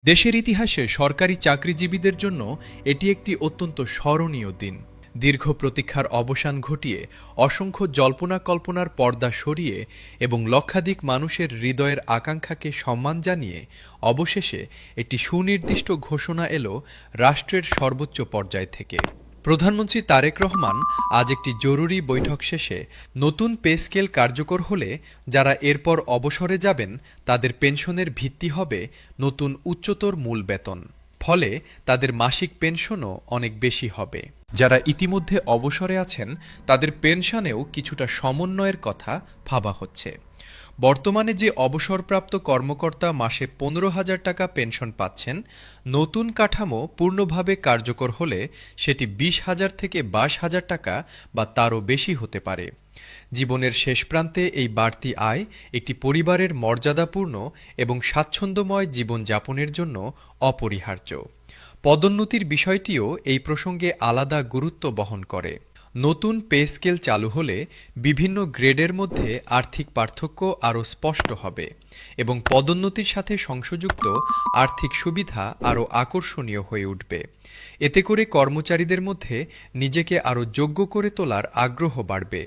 দেশের ইতিহাসে সরকারি চাকরিজীবীদের জন্য এটি একটি অত্যন্ত স্মরণীয় দিন। দীর্ঘ প্রতীক্ষার অবসান ঘটিয়ে অসংখ্য জল্পনা কল্পনার পর্দা সরিয়ে এবং লক্ষাধিক মানুষের হৃদয়ের আকাঙ্ক্ষাকে সম্মান জানিয়ে অবশেষে একটি সুনির্দিষ্ট ঘোষণা এলো রাষ্ট্রের সর্বোচ্চ পর্যায় থেকে। প্রধানমন্ত্রী তারেক রহমান আজ একটি জরুরি বৈঠক শেষে নতুন পে স্কেল কার্যকর হলে যারা এরপর অবসরে যাবেন তাদের পেনশনের ভিত্তি হবে নতুন উচ্চতর মূল বেতন। ফলে তাদের মাসিক পেনশনও অনেক বেশি হবে। যারা ইতিমধ্যে অবসরে আছেন তাদের পেনশনেও কিছুটা সমন্বয়ের কথা ভাবা হচ্ছে। বর্তমানে যে অবসরপ্রাপ্ত কর্মকর্তা মাসে 15,000 টাকা পেনশন পাচ্ছেন, নতুন কাঠামো পূর্ণভাবে কার্যকর হলে সেটি 20,000 থেকে 22,000 টাকা বা তারও বেশি হতে পারে। জীবনের শেষ প্রান্তে এই বাড়তি আয় একটি পরিবারের মর্যাদাপূর্ণ এবং স্বাচ্ছন্দ্যময় জীবনযাপনের জন্য অপরিহার্য। পদোন্নতির বিষয়টিও এই প্রসঙ্গে আলাদা গুরুত্ব বহন করে। নতুন পে স্কেল চালু হলে বিভিন্ন গ্রেডের মধ্যে আর্থিক পার্থক্য আরও স্পষ্ট হবে এবং পদোন্নতির সাথে সংযুক্ত আর্থিক সুবিধা আরও আকর্ষণীয় হয়ে উঠবে। এতে করে কর্মচারীদের মধ্যে নিজেকে আরও যোগ্য করে তোলার আগ্রহ বাড়বে।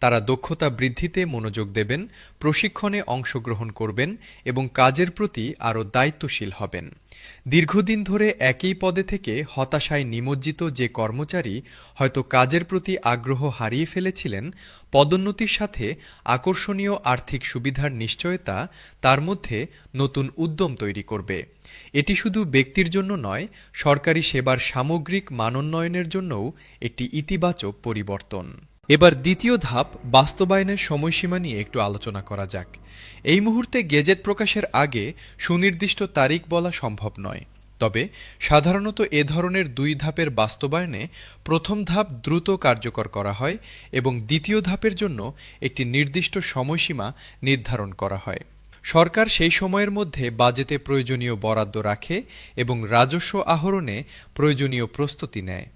তারা দক্ষতা বৃদ্ধিতে মনোযোগ দেবেন, প্রশিক্ষণে অংশগ্রহণ করবেন এবং কাজের প্রতি আরও দায়িত্বশীল হবেন। দীর্ঘদিন ধরে একই পদে থেকে হতাশায় নিমজ্জিত যে কর্মচারী হয়তো কাজের প্রতি আগ্রহ হারিয়ে ফেলেছিলেন, পদোন্নতির সাথে আকর্ষণীয় আর্থিক সুবিধার নিশ্চয়তা তার মধ্যে নতুন উদ্যম তৈরি করবে। এটি শুধু ব্যক্তির জন্য নয়, সরকারি সেবার সামগ্রিক মানোন্নয়নের জন্যও একটি ইতিবাচক পরিবর্তন। এবার দ্বিতীয় ধাপ বাস্তবায়নের সময়সীমা নিয়ে একটু আলোচনা করা যাক। এই মুহূর্তে গেজেট প্রকাশের আগে সুনির্দিষ্ট তারিখ বলা সম্ভব নয়। তবে সাধারণত এ ধরনের দুই ধাপের বাস্তবায়নে প্রথম ধাপ দ্রুত কার্যকর করা হয় এবং দ্বিতীয় ধাপের জন্য একটি নির্দিষ্ট সময়সীমা নির্ধারণ করা হয়। সরকার সেই সময়ের মধ্যে বাজেটে প্রয়োজনীয় বরাদ্দ রাখে এবং রাজস্ব আহরণে প্রয়োজনীয় প্রস্তুতি নেয়।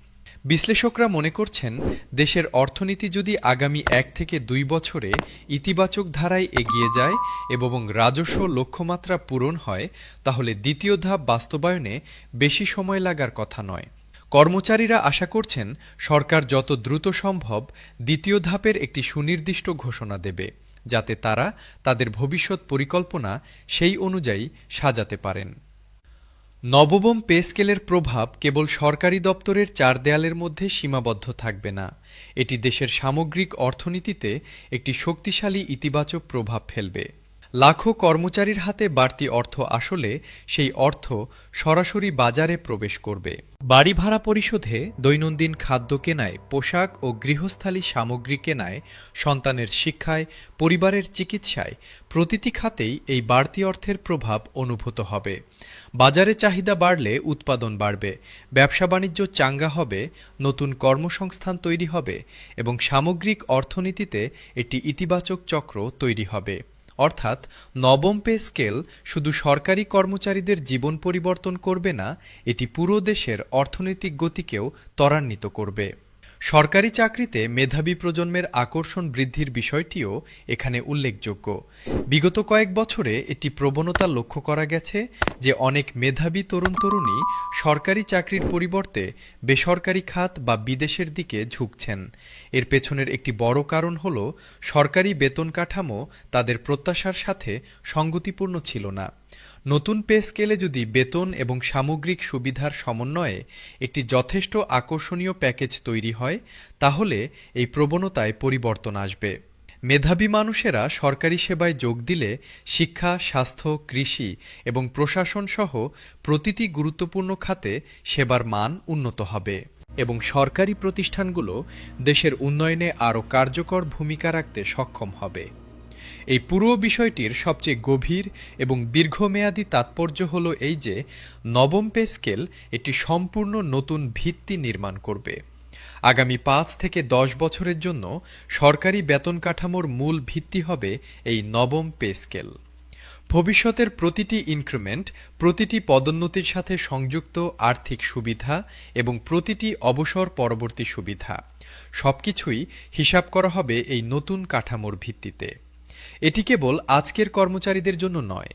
বিশ্লেষকরা মনে করছেন, দেশের অর্থনীতি যদি আগামী 1 থেকে 2 বছরে ইতিবাচক ধারায় এগিয়ে যায় এবং রাজস্ব লক্ষ্যমাত্রা পূরণ হয়, তাহলে দ্বিতীয় ধাপ বাস্তবায়নে বেশি সময় লাগার কথা নয়। কর্মচারীরা আশা করছেন সরকার যত দ্রুত সম্ভব দ্বিতীয় ধাপের একটি সুনির্দিষ্ট ঘোষণা দেবে, যাতে তারা তাদের ভবিষ্যৎ পরিকল্পনা সেই অনুযায়ী সাজাতে পারেন। নবম পে স্কেলের প্রভাব কেবল সরকারি দপ্তরের 4 দেয়ালের মধ্যে সীমাবদ্ধ থাকবে না, এটি দেশের সামগ্রিক অর্থনীতিতে একটি শক্তিশালী ইতিবাচক প্রভাব ফেলবে। লাখো কর্মচারীর হাতে বাড়তি অর্থ আসলে সেই অর্থ সরাসরি বাজারে প্রবেশ করবে। বাড়ি ভাড়া পরিশোধে, দৈনন্দিন খাদ্য কেনায়, পোশাক ও গৃহস্থালী সামগ্রী কেনায়, সন্তানের শিক্ষায়, পরিবারের চিকিৎসায় প্রতিটি খাতেই এই বাড়তি অর্থের প্রভাব অনুভূত হবে। বাজারে চাহিদা বাড়লে উৎপাদন বাড়বে, ব্যবসা বাণিজ্য চাঙ্গা হবে, নতুন কর্মসংস্থান তৈরি হবে এবং সামগ্রিক অর্থনীতিতে একটি ইতিবাচক চক্র তৈরি হবে। অর্থাৎ নবম পে স্কেল শুধু সরকারি কর্মচারীদের জীবন পরিবর্তন করবে না, এটি পুরো দেশের অর্থনৈতিক গতিকেও ত্বরান্বিত করবে। সরকারি চাকরিতে মেধাবী প্রজন্মের আকর্ষণ বৃদ্ধির বিষয়টিও এখানে উল্লেখযোগ্য। বিগত কয়েক বছরে একটি প্রবণতা লক্ষ্য করা গেছে যে অনেক মেধাবী তরুণ তরুণী সরকারি চাকরির পরিবর্তে বেসরকারি খাত বা বিদেশের দিকে ঝুঁকছেন। এর পেছনের একটি বড় কারণ হল সরকারি বেতন কাঠামো তাদের প্রত্যাশার সাথে সঙ্গতিপূর্ণ ছিল না। নতুন পে স্কেলে যদি বেতন এবং সামগ্রিক সুবিধার সমন্বয়ে একটি যথেষ্ট আকর্ষণীয় প্যাকেজ তৈরি হয়, তাহলে এই প্রবণতায় পরিবর্তন আসবে। মেধাবী মানুষেরা সরকারি সেবায় যোগ দিলে শিক্ষা, স্বাস্থ্য, কৃষি এবং প্রশাসন সহ প্রতিটি গুরুত্বপূর্ণ খাতে সেবার মান উন্নত হবে এবং সরকারি প্রতিষ্ঠানগুলো দেশের উন্নয়নে আরও কার্যকর ভূমিকা রাখতে সক্ষম হবে। এই পুরো বিষয়টির সবচেয়ে গভীর এবং দীর্ঘমেয়াদী তাৎপর্য হল এই যে নবম পে স্কেল একটি সম্পূর্ণ নতুন ভিত্তি নির্মাণ করবে। আগামী 5 থেকে 10 বছরের জন্য সরকারি বেতন কাঠামোর মূল ভিত্তি হবে এই নবম পে স্কেল। ভবিষ্যতের প্রতিটি ইনক্রিমেন্ট, প্রতিটি পদোন্নতির সাথে সংযুক্ত আর্থিক সুবিধা এবং প্রতিটি অবসর পরবর্তী সুবিধা সবকিছুই হিসাব করা হবে এই নতুন কাঠামোর ভিত্তিতে। এটি কেবল আজকের কর্মচারীদের জন্য নয়,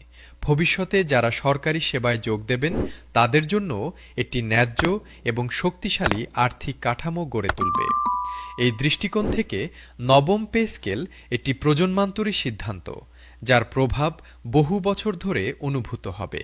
ভবিষ্যতে যারা সরকারি সেবায় যোগ দেবেন তাদের জন্য একটি ন্যায্য এবং শক্তিশালী আর্থিক কাঠামো গড়ে তুলবে। এই দৃষ্টিকোণ থেকে নবম পে স্কেল একটি প্রজন্মান্তরী সিদ্ধান্ত, যার প্রভাব বহু বছর ধরে অনুভূত হবে।